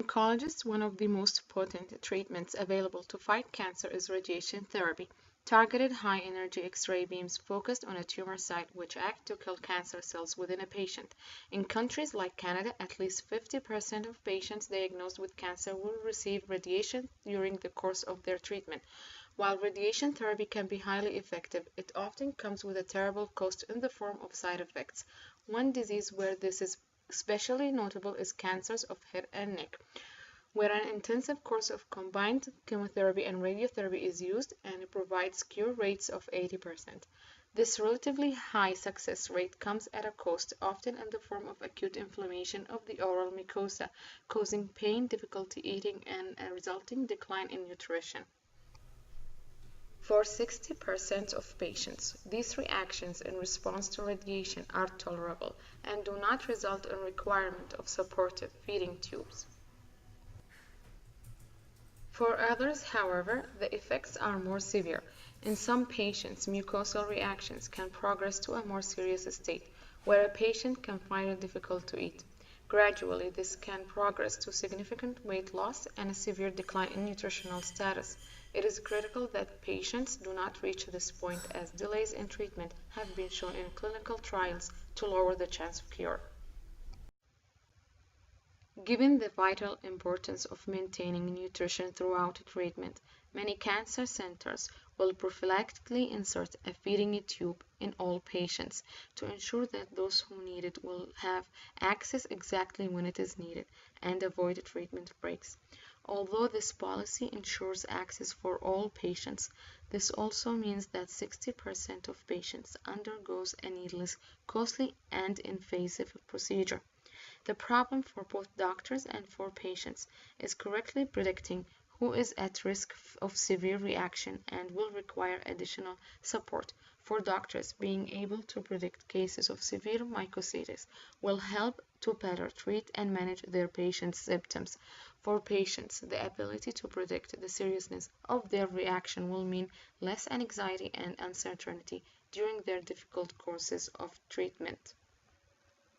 Oncologists, one of the most potent treatments available to fight cancer is radiation therapy. Targeted high-energy X-ray beams focused on a tumor site which act to kill cancer cells within a patient. In countries like Canada, at least 50% of patients diagnosed with cancer will receive radiation during the course of their treatment. While radiation therapy can be highly effective, it often comes with a terrible cost in the form of side effects. One disease where this is especially notable is cancers of head and neck, where an intensive course of combined chemotherapy and radiotherapy is used, and it provides cure rates of 80%. This relatively high success rate comes at a cost, often in the form of acute inflammation of the oral mucosa, causing pain, difficulty eating, and a resulting decline in nutrition. For 60% of patients, these reactions in response to radiation are tolerable and do not result in requirement of supportive feeding tubes. For others, however, the effects are more severe. In some patients, mucosal reactions can progress to a more serious state, where a patient can find it difficult to eat. Gradually, this can progress to significant weight loss and a severe decline in nutritional status. It is critical that patients do not reach this point, as delays in treatment have been shown in clinical trials to lower the chance of cure. Given the vital importance of maintaining nutrition throughout treatment, many cancer centers will prophylactically insert a feeding tube in all patients to ensure that those who need it will have access exactly when it is needed and avoid treatment breaks. Although this policy ensures access for all patients, this also means that 60% of patients undergoes a needless, costly, and invasive procedure. The problem for both doctors and for patients is correctly predicting who is at risk of severe reaction and will require additional support. For doctors, being able to predict cases of severe myositis will help to better treat and manage their patients' symptoms. For patients, the ability to predict the seriousness of their reaction will mean less anxiety and uncertainty during their difficult courses of treatment.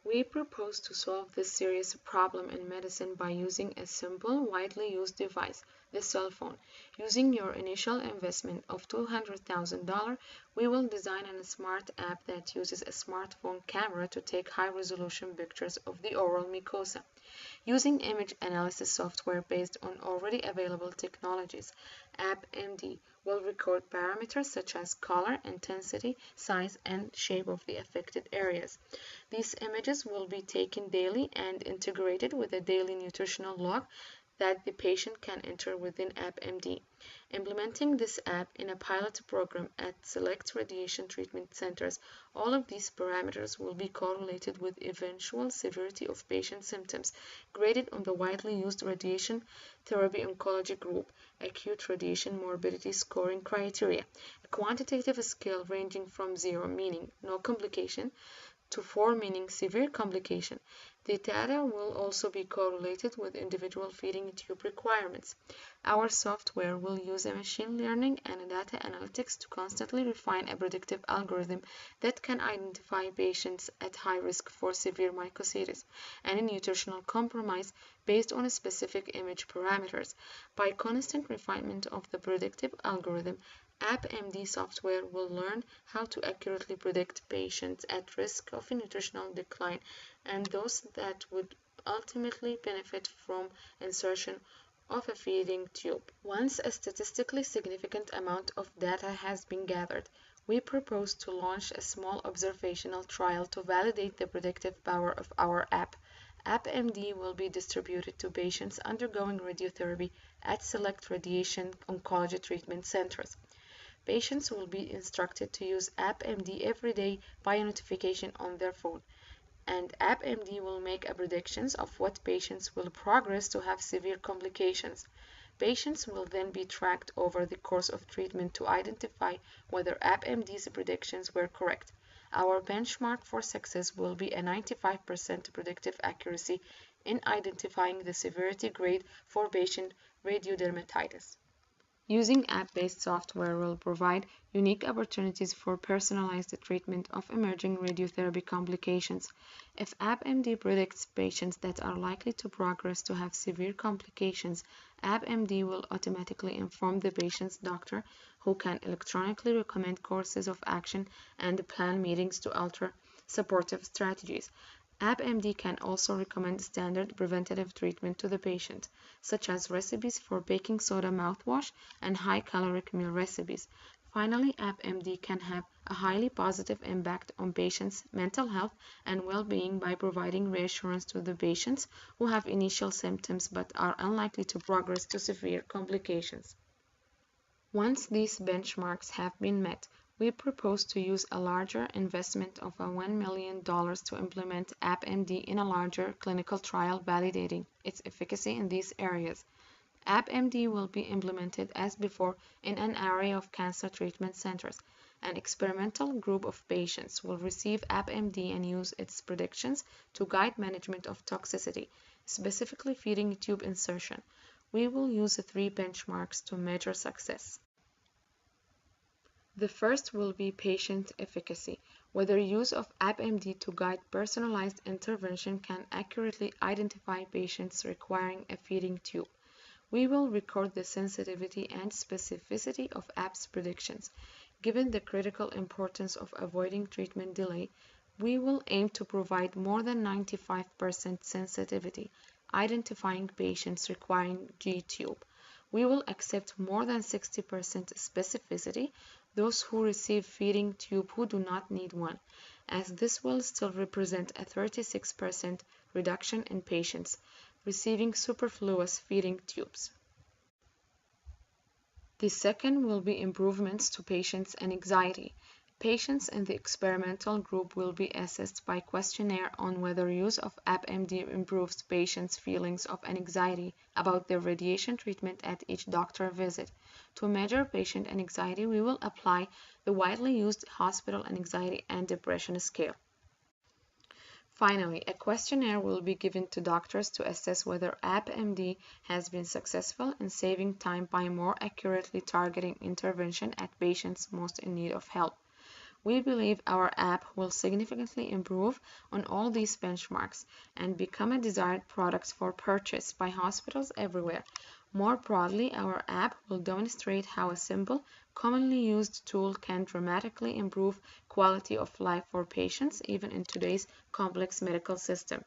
We propose to solve this serious problem in medicine by using a simple, widely used device, the cell phone. Using your initial investment of $200,000, we will design a smart app that uses a smartphone camera to take high-resolution pictures of the oral mucosa. Using image analysis software based on already available technologies, AppMD will record parameters such as color, intensity, size, and shape of the affected areas. These images will be taken daily and integrated with a daily nutritional log that the patient can enter within AppMD. Implementing this app in a pilot program at select radiation treatment centers, all of these parameters will be correlated with eventual severity of patient symptoms, graded on the widely used radiation therapy oncology group, acute radiation morbidity scoring criteria, a quantitative scale ranging from 0, meaning no complication, to 4, meaning severe complication. The data will also be correlated with individual feeding tube requirements. Our software will use a machine learning and data analytics to constantly refine a predictive algorithm that can identify patients at high risk for severe myositis and nutritional compromise based on specific image parameters. By constant refinement of the predictive algorithm, AppMD software will learn how to accurately predict patients at risk of nutritional decline and those that would ultimately benefit from insertion of a feeding tube. Once a statistically significant amount of data has been gathered, we propose to launch a small observational trial to validate the predictive power of our app. AppMD will be distributed to patients undergoing radiotherapy at select radiation oncology treatment centers. Patients will be instructed to use AppMD every day by notification on their phone, and AppMD will make predictions of what patients will progress to have severe complications. Patients will then be tracked over the course of treatment to identify whether AppMD's predictions were correct. Our benchmark for success will be a 95% predictive accuracy in identifying the severity grade for patient radiodermatitis. Using app-based software will provide unique opportunities for personalized treatment of emerging radiotherapy complications. If AppMD predicts patients that are likely to progress to have severe complications, AppMD will automatically inform the patient's doctor, who can electronically recommend courses of action and plan meetings to alter supportive strategies. AppMD can also recommend standard preventative treatment to the patient, such as recipes for baking soda mouthwash and high-caloric meal recipes. Finally, AppMD can have a highly positive impact on patients' mental health and well-being by providing reassurance to the patients who have initial symptoms but are unlikely to progress to severe complications. Once these benchmarks have been met, we propose to use a larger investment of $1 million to implement AppMD in a larger clinical trial validating its efficacy in these areas. AppMD will be implemented as before in an array of cancer treatment centers. An experimental group of patients will receive AppMD and use its predictions to guide management of toxicity, specifically feeding tube insertion. We will use 3 benchmarks to measure success. The first will be patient efficacy, whether use of AppMD to guide personalized intervention can accurately identify patients requiring a feeding tube. We will record the sensitivity and specificity of app's predictions. Given the critical importance of avoiding treatment delay, we will aim to provide more than 95% sensitivity, identifying patients requiring G-tube. We will accept more than 60% specificity, those who receive feeding tube who do not need one, as this will still represent a 36% reduction in patients receiving superfluous feeding tubes. The second will be improvements to patients' anxiety. Patients in the experimental group will be assessed by questionnaire on whether use of AppMD improves patients' feelings of anxiety about their radiation treatment at each doctor visit. To measure patient anxiety, we will apply the widely used hospital anxiety and depression scale. Finally, a questionnaire will be given to doctors to assess whether AppMD has been successful in saving time by more accurately targeting intervention at patients most in need of help. We believe our app will significantly improve on all these benchmarks and become a desired product for purchase by hospitals everywhere. More broadly, our app will demonstrate how a simple, commonly used tool can dramatically improve quality of life for patients, even in today's complex medical system.